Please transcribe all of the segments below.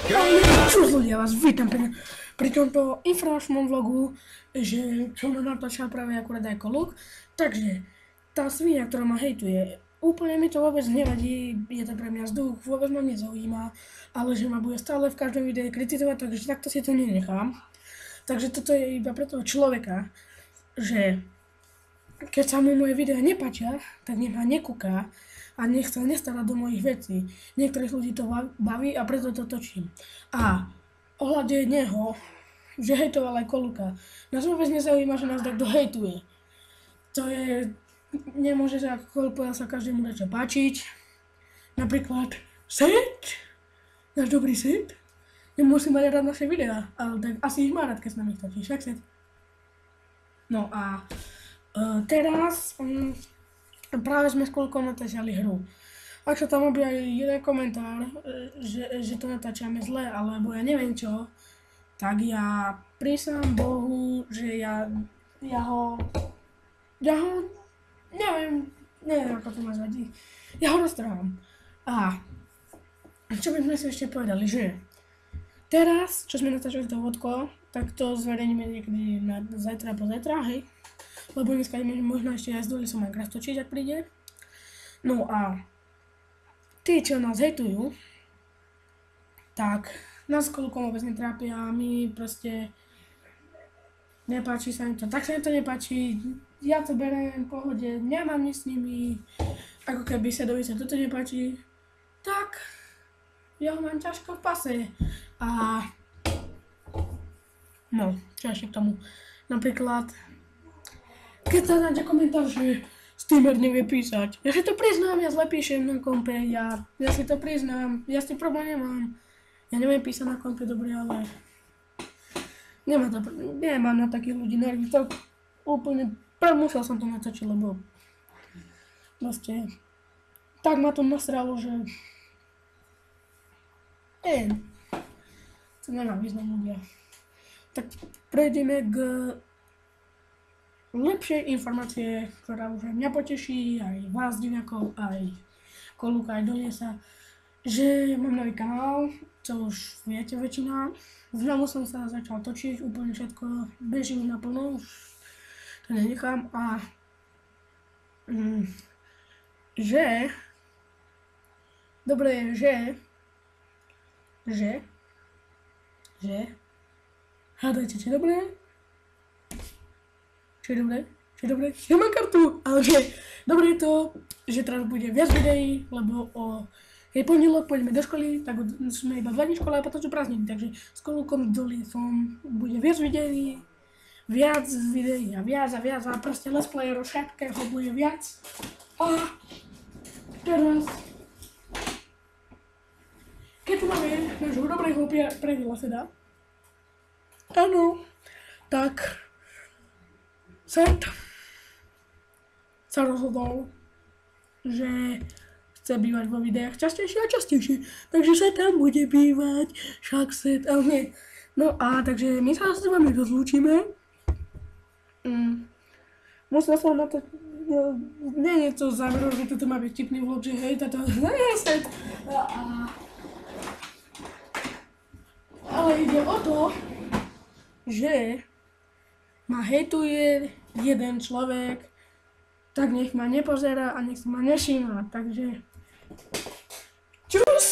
Čus ľudia, vás vítam pri tomto informačnom vlogu, že čo ma natáčal práve akurát aj Koluk. Takže, tá svinia, ktorá ma hejtuje, úplne mi to vôbec nevadí, je to pre mňa vzduch, vôbec ma nezaujíma, ale že ma bude stále v každom videu kritizovať, takže takto si to nenechám. Takže toto je iba pre toho človeka, že keď sa mu moje videá nepáčia, tak nech ma nekúka a nech sa nestará do mojich vecí. Niektorých ľudí to baví a preto to točím. A ohľadne neho, že hejtoval aj Koluka, nás vôbec nezaujíma, že nás takto hejtuje. To je, nemôže sa akokoľvek povedať sa každému niečo páčiť. Napríklad set, náš dobrý set, nemusí mať rád naše videá, ale tak asi ich má rád, keď s nami točí, však set. No a teraz práve sme s Kolukom natáčali hru. Ak sa tam objaví jeden komentár, že to natáčame zle, alebo ja neviem čo, tak ja prísam Bohu, že ja ho, neviem ako to nazvať, ja ho roztrhám. A čo by sme si ešte povedali, že teraz, čo sme natáčali to vodko, tak to zverejníme niekedy na zajtra, pozajtra, hej. Lebo dneska možno ešte aj z doly som Minecraft točiť, ak príde. No a tí, čo nás hejtujú, tak nás s Kolukom vôbec netrápia, my proste nepáči sa im to, tak sa im to nepáči, ja to beriem v pohode, nemám nič s nimi, ako keby Sedovi sa toto nepáči, tak ja ho mám ťažko v pase. A no, čo ešte k tomu, napríklad keď sa dáte komentár, že streamer nevie písať. Ja si to priznám, ja zle píšem na kompe, ja si to priznám, ja s tým problém nemám. Ja neviem písať na kompe dobre, ale nemám na takých ľudí nervy, to úplne, musel som to natočiť, lebo vlastne tak ma to nasralo, že to nemá význam ľudia. Tak prejdeme k lepšej informácie, ktorá už aj mňa poteší, aj vás divákov, aj Koluka, aj Donesa, že mám nový kanál, čo už viete väčšina. Znovu som sa začal točiť, úplne všetko beží už naplno, už to nenechám a dobre je, že hádajte, čo dobré? Čo je dobré? Ja mám kartu, ale dobre je to, že teraz bude viac videí, lebo keď pondelok pôjdeme do školy, tak sme iba 2 dní školy a potom sú prázdniny, takže s Kolukom Dolisom bude viac videí a viac a proste let's playerov všetkého bude viac. A teraz, keď tu máme nášho dobrého priateľa Seda, áno, tak Set sa rozhodol, že chce bývať vo videách častejšie a častejšie, takže sa tam bude bývať, však Set, ale nie. No a takže my sa s vami rozlúčime. Musel som na to, nie je to záver, že toto má byť vtipný vlog, že hej, toto nie je Set. Ale ide o to, že ma hejtuje jeden človek, tak nech ma nepozerá a nech sa ma nevšíma, takže čus!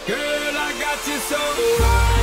Girl, I got you so